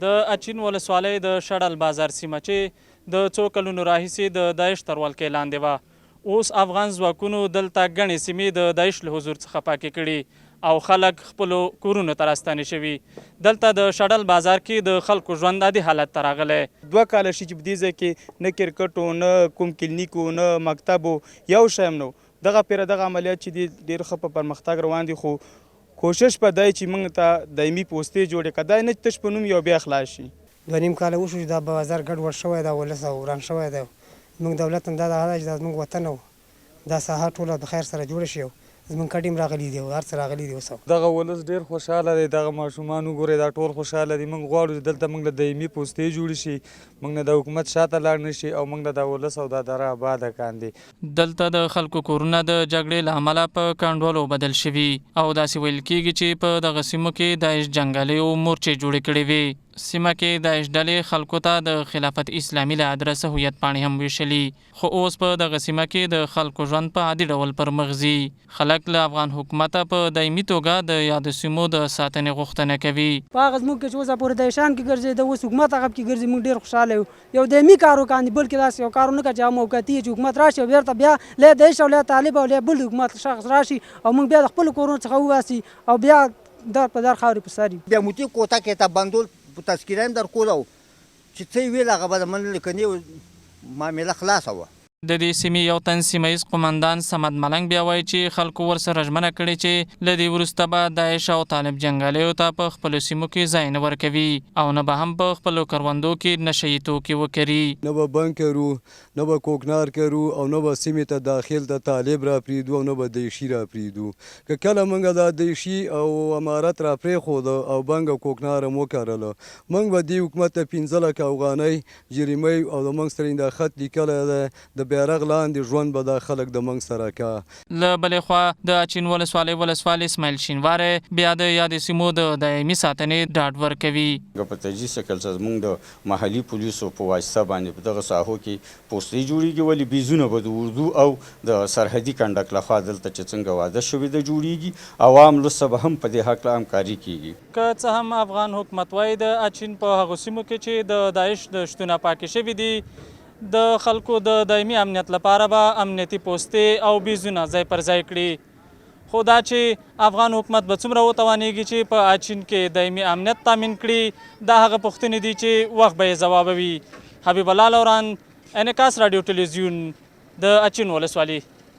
د اچین ولسوالۍ د شړل بازار سیمه چې د څو کلونو راهیسې د داعش تر ولکې لاندې وه، اوس افغان ځواکونو دلته ګڼې سیمې د داعش له حضور څخه پاکې کړي او خلک خپلو کورونو ته راستانه شوي. دلته د شړل بازار کې د خلکو ژوند عادي حالت ته راغلی. 2 کاله شي چې په دې ځای کې نه کرکټ و نه کوم کلینیک و نه مکتب و یو شی هم نه و. دغه پیره دغه عملیات چې دي ډېر ښه په پرمختګ روان دي، خو کوشش په دی چې موږ ته دایمي پوستې جوړې کړه، دا نه چې تش په نوم یو بیا خلاص شي. 2.5 کاله وشو چې دا بازار ګډوډ شوی دی، ولس او وران شوی دی. زموږ دولت هم دا ده چې دا زموږ وطن و، دا ساحه ټوله د خیر سره جوړه شي. زموږ کډیم راغلي دي او هر څه راغلي دي. اوس دغه ولس ډېر خوشحاله دی، دغه ماشومان وګورئ دا ټول خوشحاله دي. موږ غواړو چې دلته موږ له دایمي پوستې جوړې شي، موږ نه د حکومت شاته لاړ نه شي او موږ نه د ولس او د دره آباده کاندي. دلته د خلکو کورونه د جګړې له امله په کنډوالو بدل شوي او داسې ویل کېږي چې په دغه سیمو کې داعش جنګالیو مورچې جوړې کړې وې. سیمه کې داعش ډلې خلکو ته د خلافت اسلامي له ادرسه هویت پاڼې هم ویشلي، خو اوس په دغه سیمه کې د خلکو ژوند په عادي ډول پر مخ ځي. خلک له افغان حکومته په دایمي توګه د یادو سیمو د ساتنې غوښتنه کوي. په هغه زموږ کې چې اوسه پورې داعشان کې ګرځي، د اوس حکومت هغه کې ګرځي، موږ ډېر خوشحاله یو. یو دایمي کار وکاندي، بلکې داسې یو کار ونه کړه چې موقتي چې حکومت راشي او بیرته بیا له داعش او له طالب او له بل حکومت شخص راشي او موږ بیا د خپلو کورونو څخه وباسي او بیا در په در خاورې په سر وي. بیا موتي کوټه کې ته بندول په تذکیره هم درکول او چې څه یې ویل هغه به د منلو که نه معامله خلاصه وه. د دې سیمې یو تن سیمه ییز قمندان سمد ملنګ بیا وایي چې خلکو ورسره ژمنه کړې چې له دې وروسته به داعش او طالب جنګالیو ته په خپلو سیمو کې ځای نه ورکوي او نه به هم په خپلو کروندو کې نشه یي توکي وکري. نه به بند کرو، نه به کوکنار کرو او نه به سیمې ته داخل ته طالب را پرېږدو او نه به داعشي را پرېږدو. که کله موږ دا داعشي او امارت را پرېښوده او بنګ او کوکنار هم وکرله، موږ به دې حکومت ته 15 لکه افغانۍ جریمۍ او د موږ سره دا خط لیکلی دی د بیرغ لاندې ژوند به دا خلک د موږ سره کا. له بلې خوا د اچین ولسوال اسماعیل شینواری بیا د یادې سیمو د دایمي ساتنې ډاډ ورکوي. په تجهیز شکل سره زموږ د محلي پولیسو په واسطه باندې په دغه ساحو کې پوستې جوړېږي، ولې بیزونه به د اردو او د سرحدي کنډک لخوا دلته چې څنګه واده شوي ده جوړېږي. عوام لسه به هم په دې هکله همکاري کېږي. که څه هم افغان حکومت وایي د اچین په هغو سیمو کې چې د داعش د شتونه پاکې شوي دي، د خلکو د دایمي امنیت لپاره به امنیتي پوستې او بیزونه ځای پر ځای کړي. خو دا چې افغان حکومت به څومره وتوانېږي چې په اچین کې دایمي امنیت تامین کړي، دا هغه پوښتنې دي چې وخت به یې ځوابوي. حبیب الله لوران، انعکاس رادیو تلویزیون، د اچین ولسوالي.